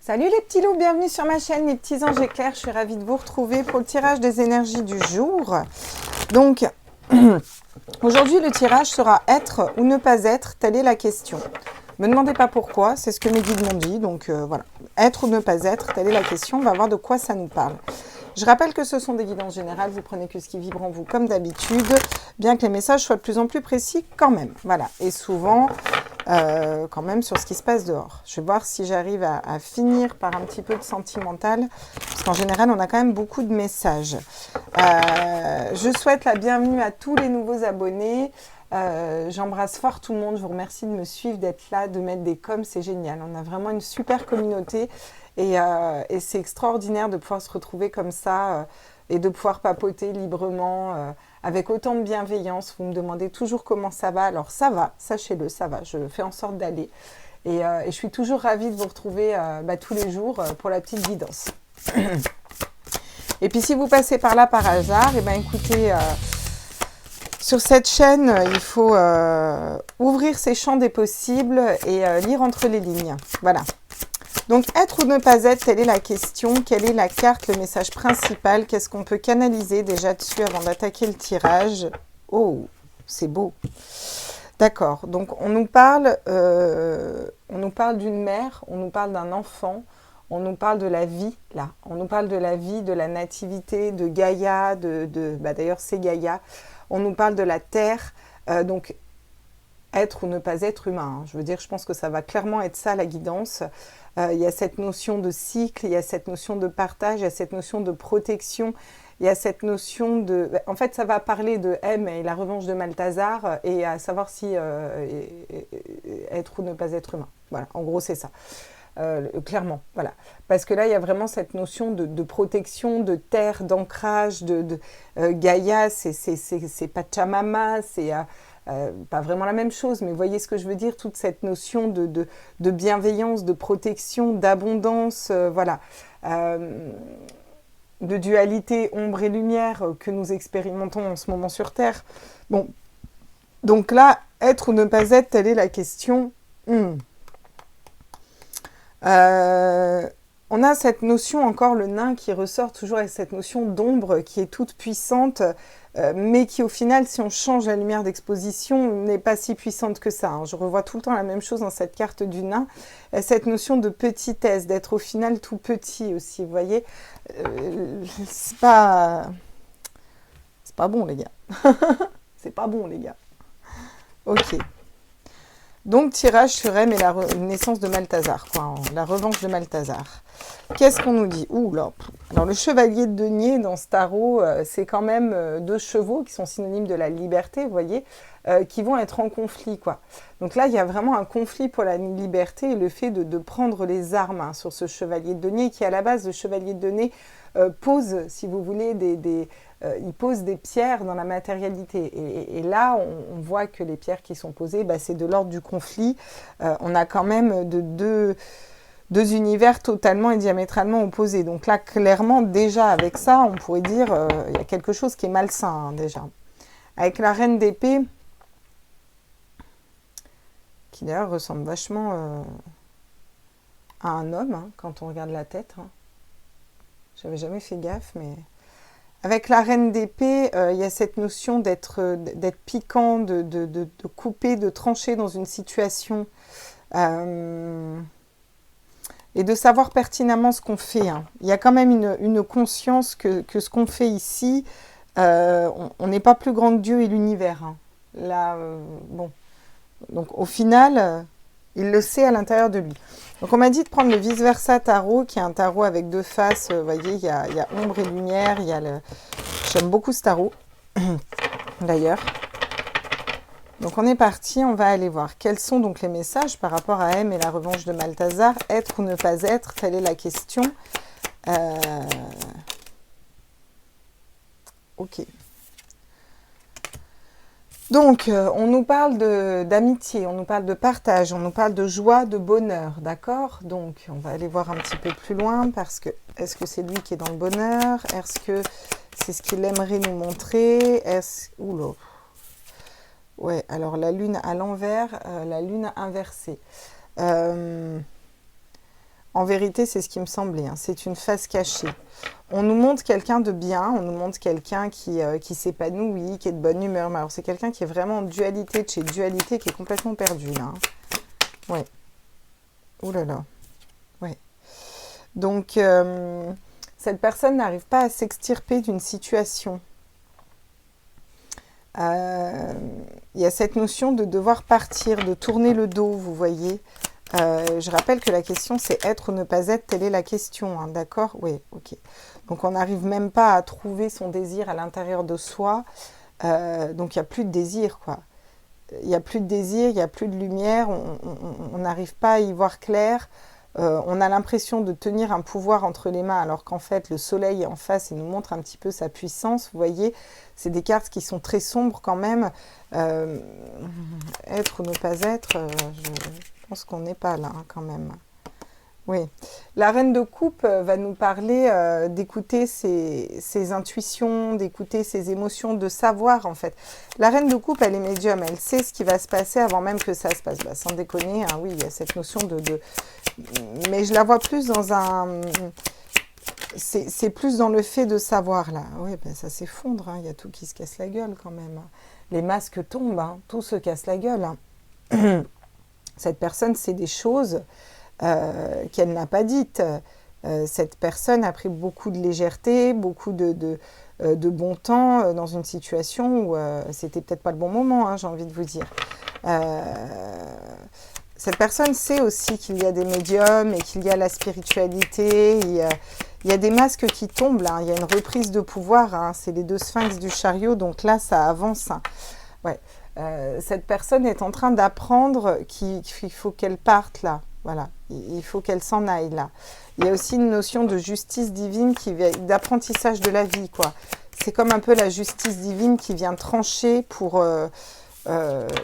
Salut les petits loups, bienvenue sur ma chaîne, les petits anges éclairs. Je suis ravie de vous retrouver pour le tirage des énergies du jour. Donc, aujourd'hui, le tirage sera être ou ne pas être, telle est la question. Ne me demandez pas pourquoi, c'est ce que mes guides m'ont dit. Donc voilà, être ou ne pas être, telle est la question. On va voir de quoi ça nous parle. Je rappelle que ce sont des guidances générales, vous prenez que ce qui vibre en vous comme d'habitude, bien que les messages soient de plus en plus précis quand même. Voilà, et souvent, quand même sur ce qui se passe dehors. Je vais voir si j'arrive à finir par un petit peu de sentimental, parce qu'en général, on a quand même beaucoup de messages. Je souhaite la bienvenue à tous les nouveaux abonnés. J'embrasse fort tout le monde, je vous remercie de me suivre, d'être là, de mettre des coms, c'est génial. On a vraiment une super communauté et c'est extraordinaire de pouvoir se retrouver comme ça et de pouvoir papoter librement avec autant de bienveillance. Vous me demandez toujours comment ça va, alors ça va, sachez-le, ça va, je fais en sorte d'aller et je suis toujours ravie de vous retrouver tous les jours pour la petite guidance. Et puis si vous passez par là par hasard, et écoutez... sur cette chaîne, il faut ouvrir ses champs des possibles et lire entre les lignes. Voilà. Donc, être ou ne pas être, telle est la question. Quelle est la carte, le message principal? Qu'est-ce qu'on peut canaliser déjà dessus avant d'attaquer le tirage? Oh, c'est beau. D'accord. Donc, on nous parle d'une mère, on nous parle d'un enfant, on nous parle de la vie, là. On nous parle de la vie, de la nativité, de Gaïa, d'ailleurs, c'est Gaïa. On nous parle de la terre, donc être ou ne pas être humain. Hein. Je veux dire, je pense que ça va clairement être ça la guidance. Il y a cette notion de cycle, il y a cette notion de partage, il y a cette notion de protection, il y a cette notion de... En fait, ça va parler de M et la revanche de Malthazar et à savoir si être ou ne pas être humain. Voilà, en gros, c'est ça. Clairement, voilà. Parce que là, il y a vraiment cette notion de protection, de terre, d'ancrage, Gaïa, c'est Pachamama, c'est pas vraiment la même chose, mais vous voyez ce que je veux dire, toute cette notion de bienveillance, de protection, d'abondance, voilà. De dualité ombre et lumière que nous expérimentons en ce moment sur Terre. Bon, donc là, être ou ne pas être, telle est la question. On a cette notion, encore le nain qui ressort toujours avec cette notion d'ombre qui est toute puissante, mais qui au final, si on change la lumière d'exposition, n'est pas si puissante que ça. Hein. Je revois tout le temps la même chose dans cette carte du nain, cette notion de petitesse, d'être au final tout petit aussi, vous voyez. C'est pas bon les gars. C'est pas bon les gars. Ok. Donc, tirage sur M et la naissance de Malthazar, quoi, la revanche de Malthazar. Qu'est-ce qu'on nous dit? Ouh là. Alors, le chevalier de denier dans ce tarot, c'est quand même deux chevaux qui sont synonymes de la liberté, vous voyez, qui vont être en conflit, quoi. Donc là, il y a vraiment un conflit pour la liberté et le fait de prendre les armes hein, sur ce chevalier de denier qui, à la base, le chevalier de denier pose, si vous voulez, il pose des pierres dans la matérialité. Et là, on voit que les pierres qui sont posées, c'est de l'ordre du conflit. On a quand même deux univers totalement et diamétralement opposés. Donc là, clairement, déjà avec ça, on pourrait dire il y a quelque chose qui est malsain, hein, déjà. Avec la reine d'épée, qui d'ailleurs ressemble vachement à un homme, hein, quand on regarde la tête. Hein. J'avais jamais fait gaffe, mais... Avec la reine d'épée, il y a cette notion d'être piquant, de couper, de trancher dans une situation et de savoir pertinemment ce qu'on fait. Hein. Il y a quand même une conscience que ce qu'on fait ici, on n'est pas plus grand que Dieu et l'univers. Hein. Là, bon. Donc au final, il le sait à l'intérieur de lui. Donc on m'a dit de prendre le vice-versa tarot, qui est un tarot avec deux faces. Vous voyez, il y a ombre et lumière. J'aime beaucoup ce tarot, d'ailleurs. Donc on est parti, on va aller voir. Quels sont donc les messages par rapport à M et la revanche de Malthazar? Être ou ne pas être, telle est la question. Ok. Donc, on nous parle d'amitié, on nous parle de partage, on nous parle de joie, de bonheur, d'accord? Donc, on va aller voir un petit peu plus loin parce que, est-ce que c'est lui qui est dans le bonheur? Est-ce que c'est ce qu'il aimerait nous montrer? Oula. Ouais, alors la lune à l'envers, la lune inversée. En En vérité, c'est ce qui me semblait, hein. C'est une face cachée. On nous montre quelqu'un de bien, on nous montre quelqu'un qui s'épanouit, qui est de bonne humeur. Mais alors, c'est quelqu'un qui est vraiment en dualité de chez dualité, qui est complètement perdu, là, hein. Ouais. Ouh là là. Ouais. Donc, cette personne n'arrive pas à s'extirper d'une situation. Il y a cette notion de devoir partir, de tourner le dos, vous voyez. Je rappelle que la question, c'est être ou ne pas être, telle est la question, hein, d'accord? Oui, ok. Donc, on n'arrive même pas à trouver son désir à l'intérieur de soi. Donc, il n'y a plus de désir, quoi. Il n'y a plus de désir, il n'y a plus de lumière, on n'arrive pas à y voir clair. On a l'impression de tenir un pouvoir entre les mains, alors qu'en fait, le soleil est en face et nous montre un petit peu sa puissance. Vous voyez, c'est des cartes qui sont très sombres quand même. Être ou ne pas être, je pense qu'on n'est pas là, hein, quand même. Oui. La reine de coupe va nous parler d'écouter ses intuitions, d'écouter ses émotions, de savoir en fait. La reine de coupe, elle est médium, elle sait ce qui va se passer avant même que ça se passe. Bah, sans déconner, hein, oui, il y a cette notion de... Mais je la vois plus dans un... C'est plus dans le fait de savoir, là. Oui, ben, ça s'effondre, hein. Il y a tout qui se casse la gueule quand même. Les masques tombent, hein. Tout se casse la gueule, hein. Cette personne sait des choses qu'elle n'a pas dites. Cette personne a pris beaucoup de légèreté, beaucoup de bon temps dans une situation où c'était peut-être pas le bon moment, hein, j'ai envie de vous dire. Cette personne sait aussi qu'il y a des médiums et qu'il y a la spiritualité. Il y a des masques qui tombent, là. Il y a une reprise de pouvoir, hein. C'est les deux sphinx du chariot, donc là, ça avance, hein. Ouais. Cette personne est en train d'apprendre qu'il faut qu'elle parte, là. Voilà, il faut qu'elle s'en aille, là. Il y a aussi une notion de justice divine, d'apprentissage de la vie, quoi. C'est comme un peu la justice divine qui vient trancher pour...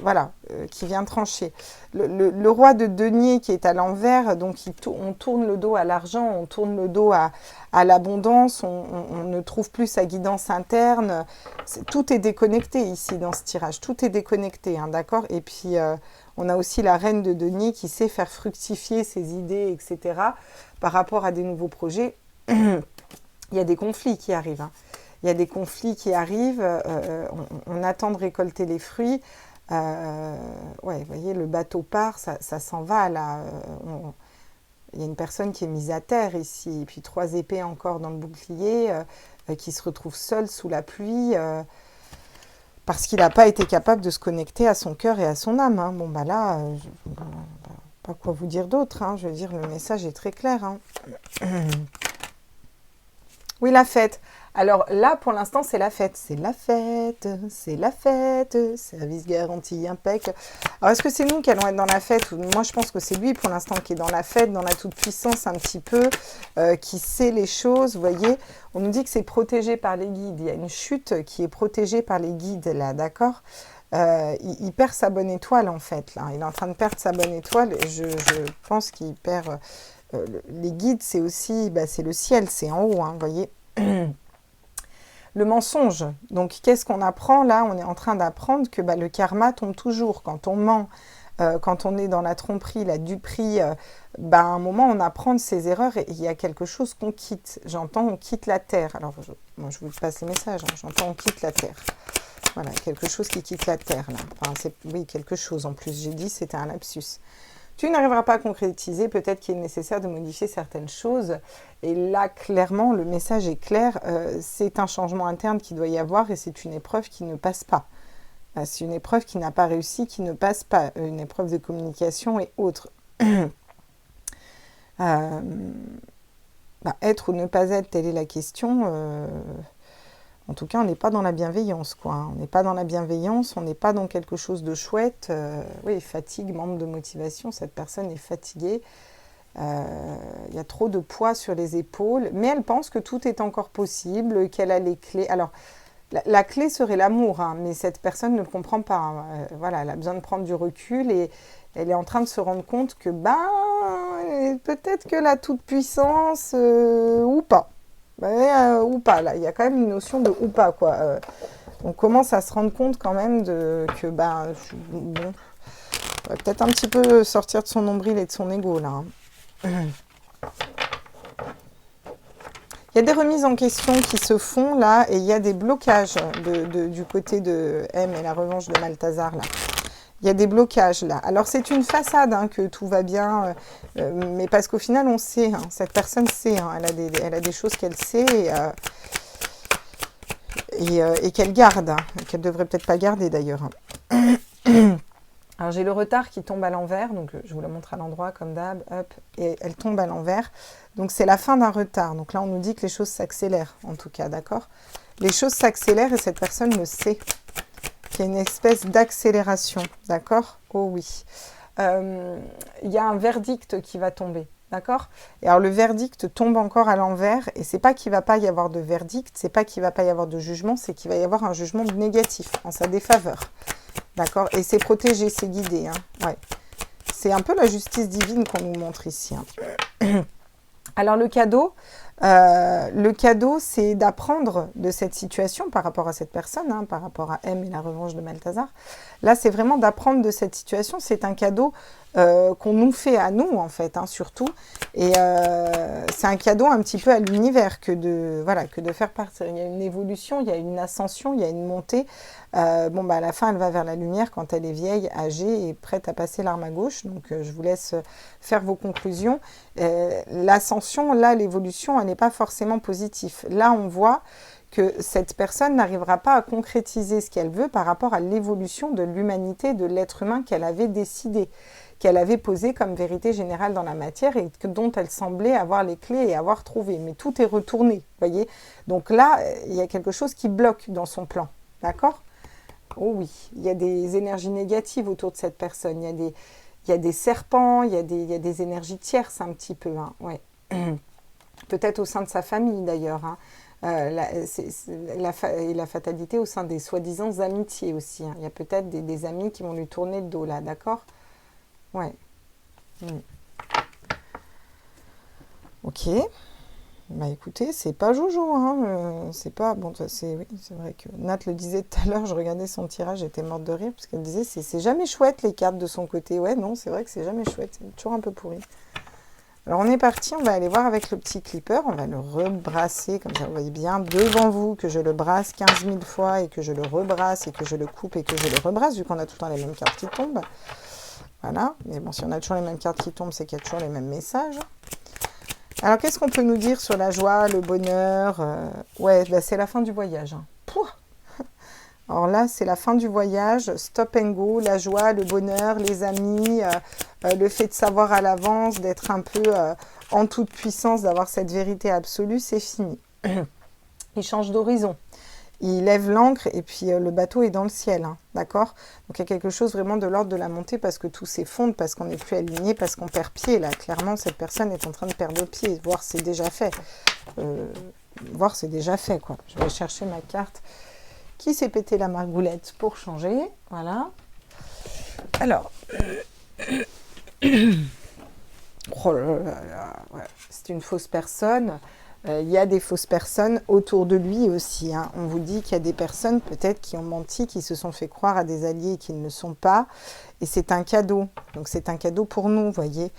voilà, qui vient trancher. Le roi de denier qui est à l'envers, donc on tourne le dos à l'argent, on tourne le dos à l'abondance, on ne trouve plus sa guidance interne. Tout est déconnecté ici dans ce tirage, tout est déconnecté, hein, d'accord? Et puis, on a aussi la reine de denier qui sait faire fructifier ses idées, etc. Par rapport à des nouveaux projets. Il y a des conflits qui arrivent, hein. Il y a des conflits qui arrivent, on attend de récolter les fruits. Ouais, vous voyez, le bateau part, ça s'en va là. Il y a une personne qui est mise à terre ici, et puis 3 épées encore dans le bouclier, qui se retrouve seul sous la pluie, parce qu'il n'a pas été capable de se connecter à son cœur et à son âme, hein. Bon, bah là, pas quoi vous dire d'autre, hein. Je veux dire, le message est très clair, hein. Oui, la fête. Alors là, pour l'instant, c'est la fête. C'est la fête, c'est la fête, service garanti impec. Alors, est-ce que c'est nous qui allons être dans la fête? Moi, je pense que c'est lui, pour l'instant, qui est dans la fête, dans la toute-puissance un petit peu, qui sait les choses, vous voyez. On nous dit que c'est protégé par les guides. Il y a une chute qui est protégée par les guides, là, d'accord? Il perd sa bonne étoile, en fait, là. Il est en train de perdre sa bonne étoile. Je pense qu'il perd... les guides, c'est aussi... Bah, c'est le ciel, c'est en haut, hein, vous voyez. Le mensonge. Donc, qu'est-ce qu'on apprend là? On est en train d'apprendre que bah, le karma tombe toujours. Quand on ment, quand on est dans la tromperie, la duperie, bah, à un moment, on apprend de ses erreurs et il y a quelque chose qu'on quitte. J'entends, on quitte la terre. Alors, moi, je vous passe les messages. Hein. J'entends, on quitte la terre. Voilà, quelque chose qui quitte la terre, là. Enfin, oui, quelque chose en plus. J'ai dit, c'était un lapsus. Tu n'arriveras pas à concrétiser, peut-être qu'il est nécessaire de modifier certaines choses. Et là, clairement, le message est clair, c'est un changement interne qui doit y avoir et c'est une épreuve qui ne passe pas. C'est une épreuve qui n'a pas réussi, qui ne passe pas, une épreuve de communication et autres. Bah, être ou ne pas être, telle est la question. En tout cas, on n'est pas dans la bienveillance, quoi. On n'est pas dans la bienveillance, on n'est pas dans quelque chose de chouette. Oui, fatigue, manque de motivation, cette personne est fatiguée. Il y a trop de poids sur les épaules, mais elle pense que tout est encore possible, qu'elle a les clés. Alors, la clé serait l'amour, hein, mais cette personne ne le comprend pas, hein. Voilà, elle a besoin de prendre du recul et elle est en train de se rendre compte que, peut-être que la toute-puissance, ou pas. Ou pas, là, il y a quand même une notion de ou pas, quoi. On commence à se rendre compte quand même que, bon, on va peut-être un petit peu sortir de son nombril et de son ego, là, hein. Il y a des remises en question qui se font là et il y a des blocages du côté de M et la revanche de Malthazar là. Il y a des blocages là. Alors c'est une façade hein, que tout va bien, mais parce qu'au final on sait, hein, cette personne sait, hein, elle a des choses qu'elle sait et qu'elle garde, hein, qu'elle devrait peut-être pas garder d'ailleurs. Alors j'ai le retard qui tombe à l'envers, donc je vous la montre à l'endroit comme d'hab, hop, et elle tombe à l'envers. Donc c'est la fin d'un retard. Donc là on nous dit que les choses s'accélèrent, en tout cas, d'accord? Les choses s'accélèrent et cette personne le sait. Qu'il y a une espèce d'accélération, d'accord? Oh oui. Il y a un verdict qui va tomber, d'accord? Et alors le verdict tombe encore à l'envers et c'est pas qu'il va pas y avoir de verdict, c'est pas qu'il va pas y avoir de jugement, c'est qu'il va y avoir un jugement négatif en sa défaveur. D'accord? Et c'est protégé, c'est guidé. Hein. Ouais. C'est un peu la justice divine qu'on nous montre ici. Hein. Alors le cadeau, c'est d'apprendre de cette situation par rapport à cette personne, hein, par rapport à M et la revanche de Malthazar. Là, c'est vraiment d'apprendre de cette situation. C'est un cadeau qu'on nous fait à nous, en fait, hein, surtout. Et c'est un cadeau un petit peu à l'univers que de faire partir. Il y a une évolution, il y a une ascension, il y a une montée. À la fin, elle va vers la lumière quand elle est vieille, âgée et prête à passer l'arme à gauche. Donc, je vous laisse faire vos conclusions. L'ascension, là, l'évolution, elle n'est pas forcément positive. Là, on voit que cette personne n'arrivera pas à concrétiser ce qu'elle veut par rapport à l'évolution de l'humanité, de l'être humain qu'elle avait décidé, qu'elle avait posé comme vérité générale dans la matière et dont elle semblait avoir les clés et avoir trouvé. Mais tout est retourné, voyez. Donc là, il y a quelque chose qui bloque dans son plan, d'accord? Oh oui, il y a des énergies négatives autour de cette personne. Il y a des serpents, il y a des énergies tierces un petit peu, hein, ouais. Peut-être au sein de sa famille d'ailleurs, hein. La fatalité au sein des soi-disant amitiés aussi. Hein. Il y a peut-être des amis qui vont lui tourner le dos là, d'accord? Ouais. Ok. Bah écoutez, c'est pas Jojo, hein. C'est pas... Bon, oui, c'est vrai que Nat le disait tout à l'heure, je regardais son tirage, j'étais morte de rire, parce qu'elle disait c'est jamais chouette les cartes de son côté. Ouais, non, c'est vrai que c'est jamais chouette, c'est toujours un peu pourri. Alors on est parti, on va aller voir avec le petit clipper, on va le rebrasser, comme ça vous voyez bien, devant vous, que je le brasse 15 000 fois, et que je le rebrasse, et que je le coupe, et que je le rebrasse, vu qu'on a tout le temps les mêmes cartes qui tombent. Voilà, mais bon, si on a toujours les mêmes cartes qui tombent, c'est qu'il y a toujours les mêmes messages. Alors, qu'est-ce qu'on peut nous dire sur la joie, le bonheur? Ouais, bah, c'est la fin du voyage. Hein. Pouah. Alors là, c'est la fin du voyage, stop and go, la joie, le bonheur, les amis, le fait de savoir à l'avance, d'être un peu en toute puissance, d'avoir cette vérité absolue, c'est fini. Il change d'horizon. Il lève l'ancre et puis le bateau est dans le ciel, hein, d'accord? Donc il y a quelque chose vraiment de l'ordre de la montée parce que tout s'effondre, parce qu'on n'est plus aligné, parce qu'on perd pied. Là, clairement, cette personne est en train de perdre pied, voire c'est déjà fait. Voire c'est déjà fait, quoi. Je vais chercher ma carte qui s'est pété la margoulette pour changer. Voilà. Alors... oh là là là, ouais. C'est une fausse personne. Il y a des fausses personnes autour de lui aussi. Hein. On vous dit qu'il y a des personnes peut-être qui ont menti, qui se sont fait croire à des alliés et qui ne le sont pas. Et c'est un cadeau. Donc c'est un cadeau pour nous, vous voyez.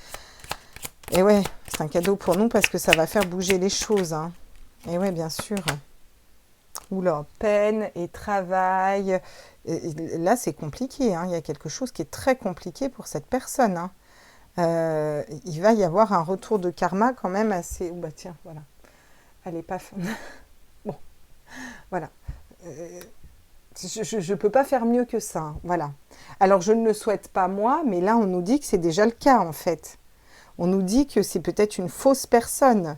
Et ouais, c'est un cadeau pour nous parce que ça va faire bouger les choses. Hein. Et ouais, bien sûr. Oula, peine et travail. Et là, c'est compliqué. Hein. Il y a quelque chose qui est très compliqué pour cette personne. Hein. Il va y avoir un retour de karma quand même assez... Oh bah tiens, voilà. Elle n'est pas... Bon, voilà. Je ne peux pas faire mieux que ça. Hein. Voilà. Alors, je ne le souhaite pas moi, mais là, on nous dit que c'est déjà le cas, en fait. On nous dit que c'est peut-être une fausse personne.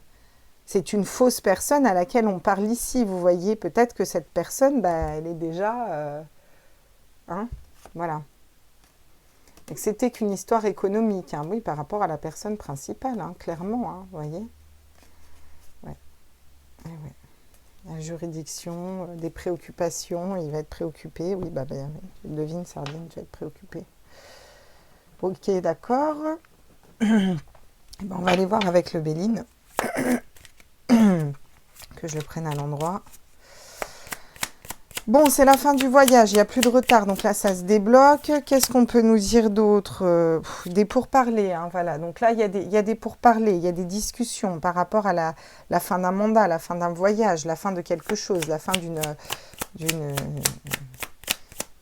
C'est une fausse personne à laquelle on parle ici. Vous voyez, peut-être que cette personne, bah, elle est déjà... Hein, voilà. Et que c'était qu'une histoire économique, hein, oui, par rapport à la personne principale, hein, clairement, hein, vous voyez. Ouais. Ouais. La juridiction, des préoccupations, il va être préoccupé. Oui, bah, je devine, Sardine, tu vas être préoccupé. Ok, d'accord. Ben, on va aller voir avec le Béline. Que je le prenne à l'endroit. Bon, c'est la fin du voyage, il n'y a plus de retard, donc là, ça se débloque. Qu'est-ce qu'on peut nous dire d'autre? Des pourparlers, hein, voilà. Donc là, il y a des pourparlers, il y a des discussions par rapport à la fin d'un mandat, la fin d'un voyage, la fin de quelque chose, la fin d'une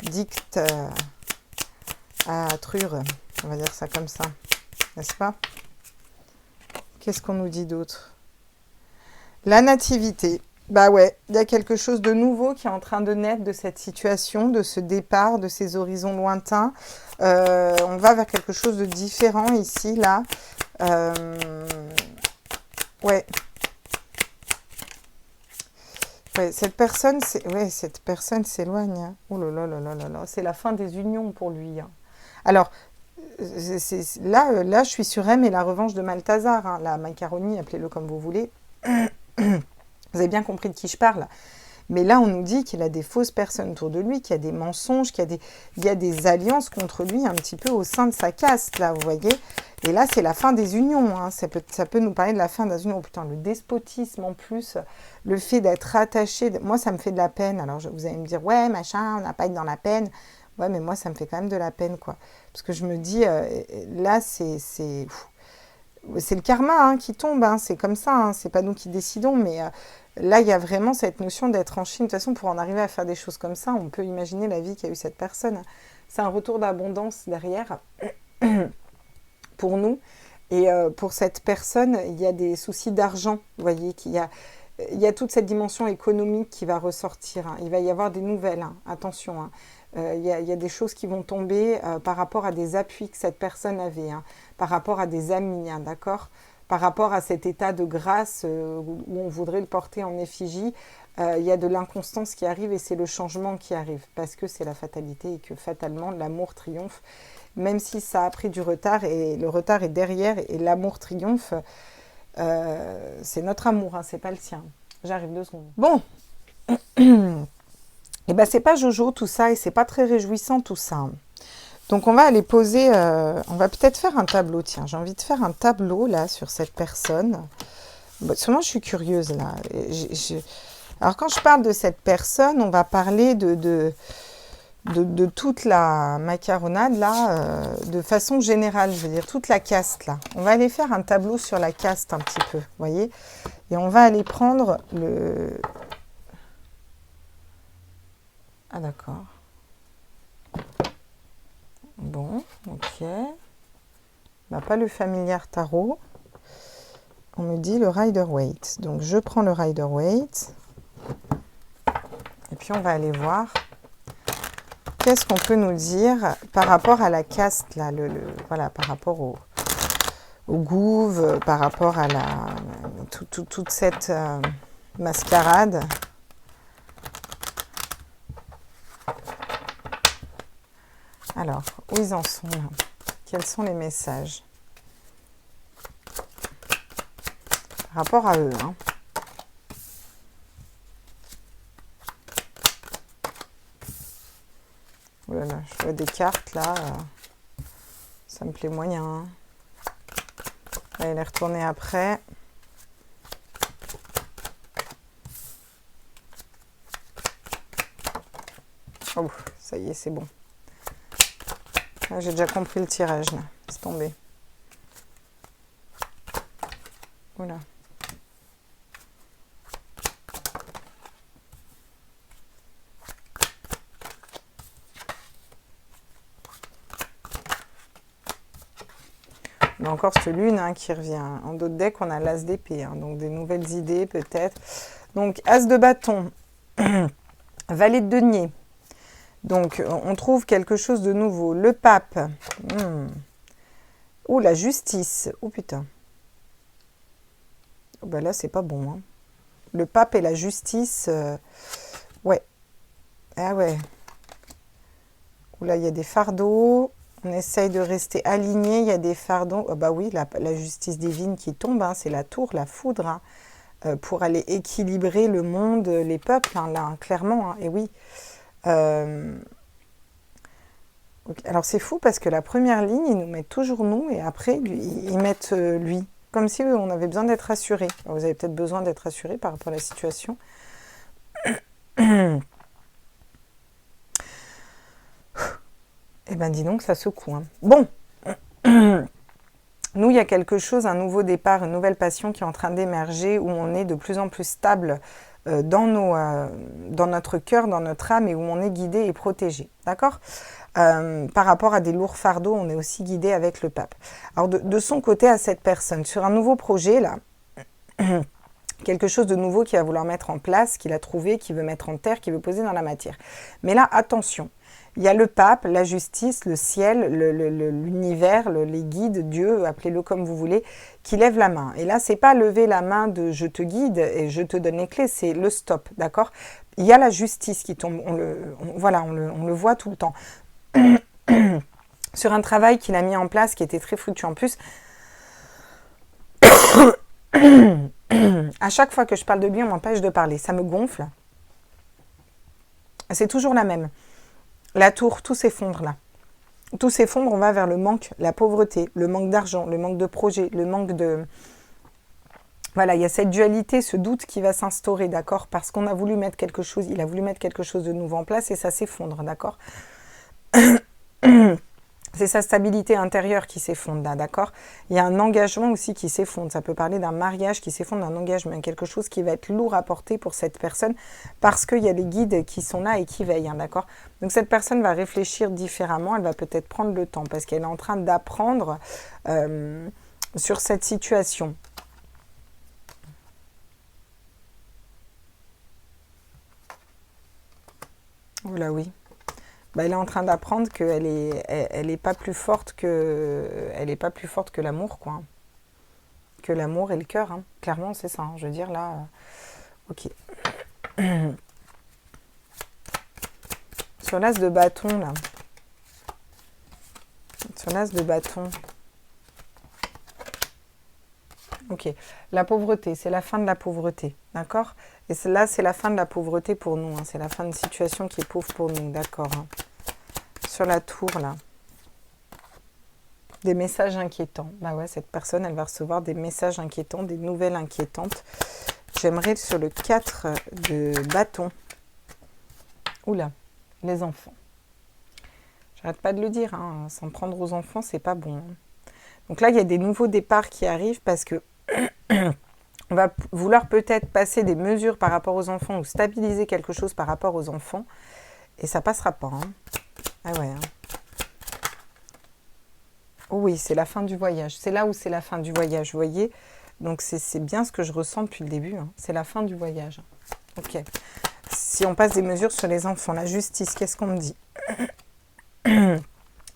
dicte à Trure, on va dire ça comme ça, n'est-ce pas? Qu'est-ce qu'on nous dit d'autre? La nativité. Bah ouais, il y a quelque chose de nouveau qui est en train de naître de cette situation, de ce départ, de ces horizons lointains. On va vers quelque chose de différent ici, là. Ouais. Ouais, cette personne s'éloigne. Hein. Oh là là là là là là, c'est la fin des unions pour lui. Hein. Alors, là, je suis sur M et la revanche de Malthazar. Hein. La macaroni, appelez-le comme vous voulez. Vous avez bien compris de qui je parle. Mais là, on nous dit qu'il a des fausses personnes autour de lui, qu'il y a des mensonges, il y a des alliances contre lui un petit peu au sein de sa caste, là, vous voyez. Et là, c'est la fin des unions. Hein. Ça peut nous parler de la fin des unions. Oh, putain, le despotisme en plus, le fait d'être attaché. Moi, ça me fait de la peine. Alors, vous allez me dire, ouais, machin, on n'a pas à être dans la peine. Ouais, mais moi, ça me fait quand même de la peine, quoi. Parce que je me dis, là, c'est le karma hein, qui tombe. Hein. C'est comme ça. Hein. C'est pas nous qui décidons, mais... là, il y a vraiment cette notion d'être en Chine. De toute façon, pour en arriver à faire des choses comme ça, on peut imaginer la vie qu'a eu cette personne. C'est un retour d'abondance derrière pour nous. Et pour cette personne, il y a des soucis d'argent. Vous voyez qu'il y a toute cette dimension économique qui va ressortir. Hein. Il va y avoir des nouvelles. Hein. Attention. Hein. Il y a des choses qui vont tomber par rapport à des appuis que cette personne avait. Hein. Par rapport à des amis. Hein, d'accord ? Par rapport à cet état de grâce où on voudrait le porter en effigie, il y a de l'inconstance qui arrive et c'est le changement qui arrive parce que c'est la fatalité et que fatalement l'amour triomphe, même si ça a pris du retard et le retard est derrière et l'amour triomphe, c'est notre amour, hein, c'est pas le sien. J'arrive 2 secondes. Bon, et ben c'est pas Jojo tout ça et c'est pas très réjouissant tout ça. Donc, on va aller poser, on va peut-être faire un tableau. Tiens, j'ai envie de faire un tableau, là, sur cette personne. Bon, seulement, je suis curieuse, là. Alors, quand je parle de cette personne, on va parler de toute la macaronade, là, de façon générale, je veux dire, toute la caste, là. On va aller faire un tableau sur la caste, un petit peu, vous voyez. Et on va aller prendre le... Ah, d'accord. Bon, ok. Bah, pas le familiar tarot. On me dit le Rider-Waite. Donc, je prends le Rider-Waite. Et puis, on va aller voir qu'est-ce qu'on peut nous dire par rapport à la caste, là, voilà, par rapport au gouv, par rapport à toute cette mascarade. Alors, où ils en sont là? Quels sont les messages? Par rapport à eux, hein. Oh là là, je vois des cartes là. Ça me plaît moyen. Hein. On va les retourner après. Oh, ça y est, c'est bon. Là, j'ai déjà compris le tirage, là. C'est tombé. Oula. On a encore cette lune hein, qui revient. En d'autres decks, on a l'as d'épée. Hein, donc, des nouvelles idées, peut-être. Donc, as de bâton. Valet de denier. Donc, on trouve quelque chose de nouveau. Le pape. Oh, la justice. Oh, putain. Oh, ben là, c'est pas bon. Hein. Le pape et la justice. Ouais. Ah ouais. Oh là, il y a des fardeaux. On essaye de rester aligné. Il y a des fardeaux. Oh, bah oui, la justice divine qui tombe. Hein, c'est la tour, la foudre. Hein, pour aller équilibrer le monde, les peuples. Hein, là, hein, clairement. Hein, et oui. Alors c'est fou parce que la première ligne, ils nous mettent toujours nous et après ils mettent lui. Comme si on avait besoin d'être rassuré. Vous avez peut-être besoin d'être rassuré par rapport à la situation. Eh ben dis donc, ça secoue. Hein. Bon, nous, il y a quelque chose, un nouveau départ, une nouvelle passion qui est en train d'émerger, où on est de plus en plus stable dans notre cœur, dans notre âme, et où on est guidé et protégé. D'accord? Par rapport à des lourds fardeaux, on est aussi guidé avec le pape. Alors, de son côté, à cette personne, sur un nouveau projet, là, quelque chose de nouveau qu'il va vouloir mettre en place, qu'il a trouvé, qu'il veut mettre en terre, qu'il veut poser dans la matière. Mais là, attention, il y a le pape, la justice, le ciel, l'univers, les guides, Dieu, appelez-le comme vous voulez, qui lève la main. Et là, c'est pas lever la main de « je te guide et je te donne les clés », c'est le stop, d'accord? Il y a la justice qui tombe, on le voit tout le temps. Sur un travail qu'il a mis en place, qui était très fructueux en plus, à chaque fois que je parle de lui, on m'empêche de parler. Ça me gonfle. C'est toujours la même. La tour, tout s'effondre là. Tout s'effondre, on va vers le manque, la pauvreté, le manque d'argent, le manque de projet, le manque de... Voilà, il y a cette dualité, ce doute qui va s'instaurer, d'accord? Parce qu'on a voulu mettre quelque chose, il a voulu mettre quelque chose de nouveau en place et ça s'effondre, d'accord? C'est sa stabilité intérieure qui s'effondre là, d'accord? Il y a un engagement aussi qui s'effondre. Ça peut parler d'un mariage qui s'effondre, d'un engagement, quelque chose qui va être lourd à porter pour cette personne parce qu'il y a les guides qui sont là et qui veillent, hein, d'accord? Donc cette personne va réfléchir différemment, elle va peut-être prendre le temps parce qu'elle est en train d'apprendre sur cette situation. Oula, oui. Bah, elle est en train d'apprendre qu'elle est pas plus forte que l'amour, quoi. Que l'amour et le cœur, hein. Clairement, c'est ça. Hein. Je veux dire, là, ok. Sur l'as de bâton, là. Sur l'as de bâton. Ok. La pauvreté, c'est la fin de la pauvreté, d'accord? Et là, c'est la fin de la pauvreté pour nous. Hein. C'est la fin d'une situation qui est pauvre pour nous, d'accord, hein. Sur la tour, là. Des messages inquiétants. Bah ouais, cette personne, elle va recevoir des messages inquiétants, des nouvelles inquiétantes. J'aimerais sur le 4 de bâton. Oula, les enfants. J'arrête pas de le dire, hein, s'en prendre aux enfants, c'est pas bon. Donc là, il y a des nouveaux départs qui arrivent parce que on va vouloir peut-être passer des mesures par rapport aux enfants ou stabiliser quelque chose par rapport aux enfants. Et ça passera pas, hein. Ah ouais. Hein. Oh oui, c'est la fin du voyage. C'est là où c'est la fin du voyage, vous voyez. Donc c'est bien ce que je ressens depuis le début. Hein. C'est la fin du voyage. Ok. Si on passe des mesures sur les enfants, la justice, qu'est-ce qu'on me dit?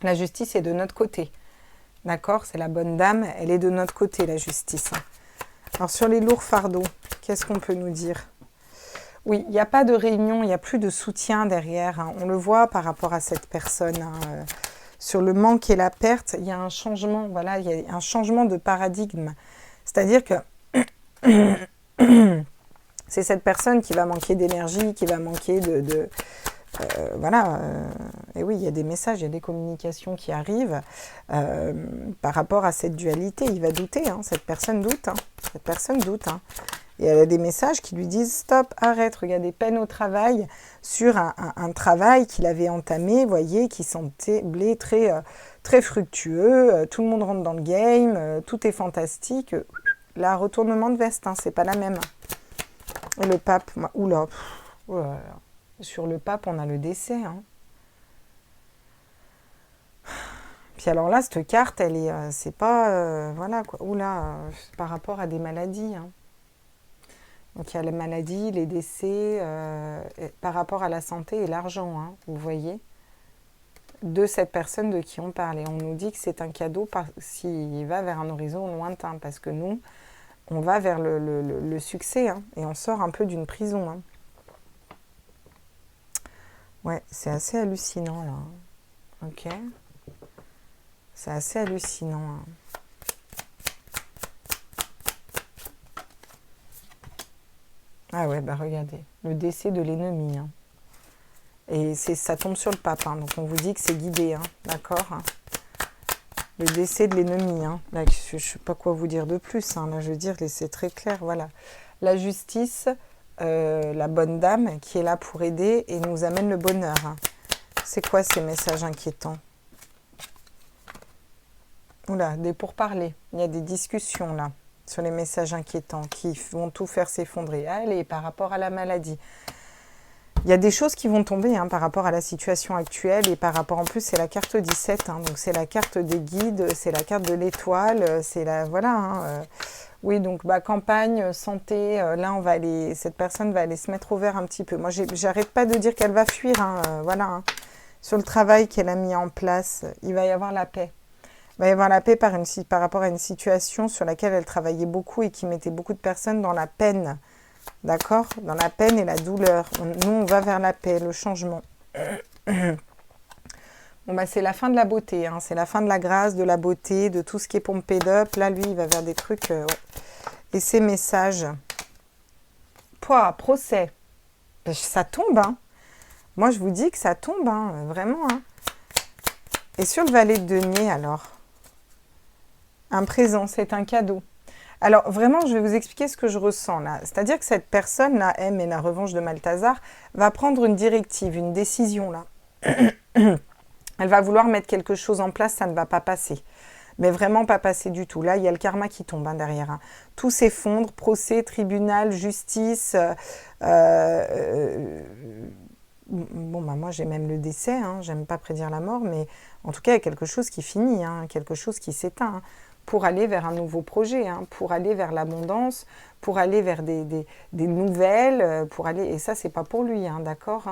La justice est de notre côté. D'accord? C'est la bonne dame, elle est de notre côté, la justice. Alors sur les lourds fardeaux, qu'est-ce qu'on peut nous dire? Oui, il n'y a pas de réunion, il n'y a plus de soutien derrière. Hein. On le voit par rapport à cette personne. Hein. Sur le manque et la perte, il y a un changement. Voilà, il y a un changement de paradigme. C'est-à-dire que c'est cette personne qui va manquer d'énergie, qui va manquer voilà. Et oui, il y a des messages, il y a des communications qui arrivent par rapport à cette dualité. Il va douter. Hein. Cette personne doute. Hein. Cette personne doute. Hein. Et elle a des messages qui lui disent « Stop, arrête, regardez, peine au travail » sur un travail qu'il avait entamé, vous voyez, qui semblait très fructueux. Tout le monde rentre dans le game, tout est fantastique. Là, retournement de veste, hein, c'est pas la même. Et le pape, oula, sur le pape, on a le décès. Hein. Puis alors là, cette carte, elle est, c'est pas, voilà quoi, oula, par rapport à des maladies. Hein. Donc il y a la maladie, les décès, par rapport à la santé et l'argent, hein, vous voyez, de cette personne de qui on parle. Et on nous dit que c'est un cadeau s'il va vers un horizon lointain, parce que nous, on va vers le succès, hein, et on sort un peu d'une prison. Hein. Ouais, c'est assez hallucinant, là. Ok. C'est assez hallucinant. Hein. Ah ouais, bah regardez, le décès de l'ennemi. Hein. Et ça tombe sur le pape, hein, donc on vous dit que c'est guidé, hein, d'accord hein. Le décès de l'ennemi. Hein. Là, je ne sais pas quoi vous dire de plus, hein, là je veux dire, c'est très clair, voilà. La justice, la bonne dame qui est là pour aider et nous amène le bonheur. Hein. C'est quoi ces messages inquiétants? Oula, des pourparlers. Il y a des discussions là, sur les messages inquiétants qui vont tout faire s'effondrer. Allez, par rapport à la maladie. Il y a des choses qui vont tomber hein, par rapport à la situation actuelle et par rapport, en plus, c'est la carte 17, hein, donc c'est la carte des guides, c'est la carte de l'étoile, c'est la, voilà. Hein, oui, donc bah, campagne, santé, là, on va aller, cette personne va aller se mettre au vert un petit peu. Moi, j'arrête pas de dire qu'elle va fuir, hein, voilà. Hein. Sur le travail qu'elle a mis en place, il va y avoir la paix. Il va y avoir la paix par rapport à une situation sur laquelle elle travaillait beaucoup et qui mettait beaucoup de personnes dans la peine. D'accord? Dans la peine et la douleur. Nous, on va vers la paix, le changement. Bon, bah, c'est la fin de la beauté. Hein. C'est la fin de la grâce, de la beauté, de tout ce qui est pompé d'up. Là, lui, il va vers des trucs... ouais. Et ces messages. Pouah, procès. Ça tombe, hein. Moi, je vous dis que ça tombe, hein, vraiment. Hein. Et sur le valet de denier, alors, un présent, c'est un cadeau. Alors, vraiment, je vais vous expliquer ce que je ressens là. C'est-à-dire que cette personne, là, M et la revanche de Malthazar, va prendre une directive, une décision, là. Elle va vouloir mettre quelque chose en place, ça ne va pas passer. Mais vraiment pas passer du tout. Là, il y a le karma qui tombe hein, derrière. Hein. Tout s'effondre, procès, tribunal, justice. Bon, bah, moi, j'ai même le décès. Hein. J'aime pas prédire la mort, mais en tout cas, il y a quelque chose qui finit, hein, quelque chose qui s'éteint. Hein. Pour aller vers un nouveau projet, hein, pour aller vers l'abondance, pour aller vers des nouvelles, pour aller... Et ça, c'est pas pour lui, hein, d'accord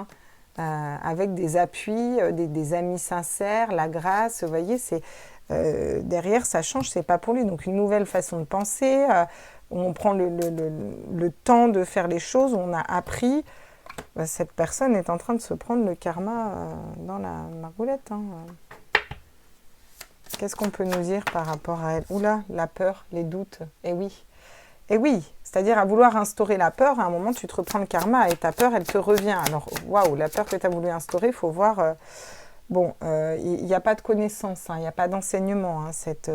hein, avec des appuis, des amis sincères, la grâce, vous voyez, c'est... derrière, ça change, c'est pas pour lui. Donc, une nouvelle façon de penser, où on prend le temps de faire les choses, où on a appris... cette personne est en train de se prendre le karma dans la margoulette, hein. Qu'est-ce qu'on peut nous dire par rapport à elle? Oula, la peur, les doutes. Eh oui. Eh oui, c'est-à-dire à vouloir instaurer la peur, à un moment, tu te reprends le karma et ta peur, elle te revient. Alors, waouh, la peur que tu as voulu instaurer, il faut voir... bon, il n'y a pas de connaissance, hein, il n'y a pas d'enseignement. Hein, cette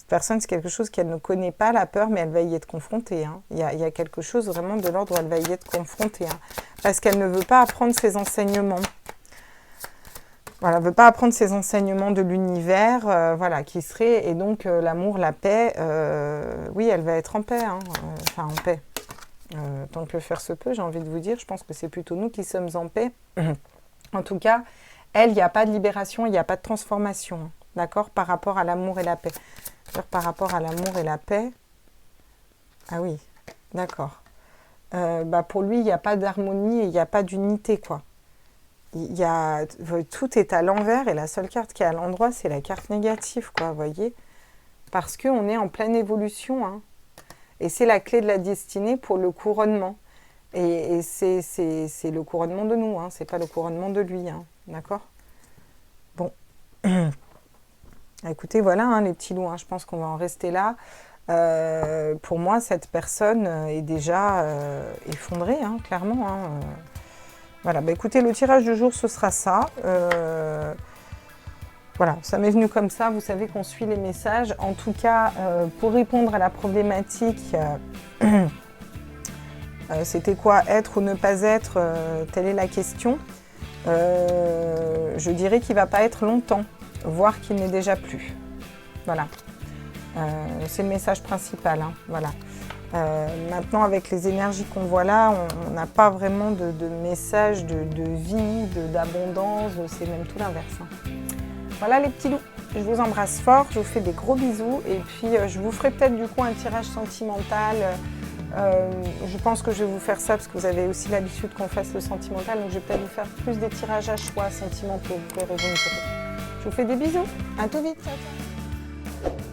personne, c'est quelque chose qu'elle ne connaît pas, la peur, mais elle va y être confrontée. Hein. Il y a quelque chose vraiment de l'ordre où elle va y être confrontée. Hein, parce qu'elle ne veut pas apprendre ses enseignements. Voilà, elle ne veut pas apprendre ces enseignements de l'univers, voilà, qui seraient, et donc l'amour, la paix, oui, elle va être en paix, hein, enfin en paix. Tant que faire se peut, j'ai envie de vous dire, je pense que c'est plutôt nous qui sommes en paix. En tout cas, elle, il n'y a pas de libération, il n'y a pas de transformation, d'accord, par rapport à l'amour et la paix. Par rapport à l'amour et la paix, ah oui, d'accord. Bah pour lui, il n'y a pas d'harmonie et il n'y a pas d'unité, quoi. Tout est à l'envers et la seule carte qui est à l'endroit, c'est la carte négative, quoi, vous voyez. Parce qu'on est en pleine évolution, hein. Et c'est la clé de la destinée pour le couronnement. Et c'est le couronnement de nous, hein, c'est pas le couronnement de lui, hein, d'accord. Bon. Écoutez, voilà, hein, les petits loups, hein, je pense qu'on va en rester là. Pour moi, cette personne est déjà effondrée, hein, clairement, hein. Voilà, bah écoutez, le tirage du jour, ce sera ça. Voilà, ça m'est venu comme ça, vous savez qu'on suit les messages. En tout cas, pour répondre à la problématique, c'était quoi, être ou ne pas être, telle est la question. Je dirais qu'il ne va pas être longtemps, voire qu'il n'est déjà plus. Voilà, c'est le message principal, hein, voilà. Maintenant, avec les énergies qu'on voit là, on n'a pas vraiment de message de vie, d'abondance, c'est même tout l'inverse. Hein. Voilà les petits loups, je vous embrasse fort, je vous fais des gros bisous et puis je vous ferai peut-être du coup un tirage sentimental. Je pense que je vais vous faire ça parce que vous avez aussi l'habitude qu'on fasse le sentimental, donc je vais peut-être vous faire plus des tirages à choix sentimentaux, vous pouvez revenir. Je vous fais des bisous, à tout vite. Ciao, ciao.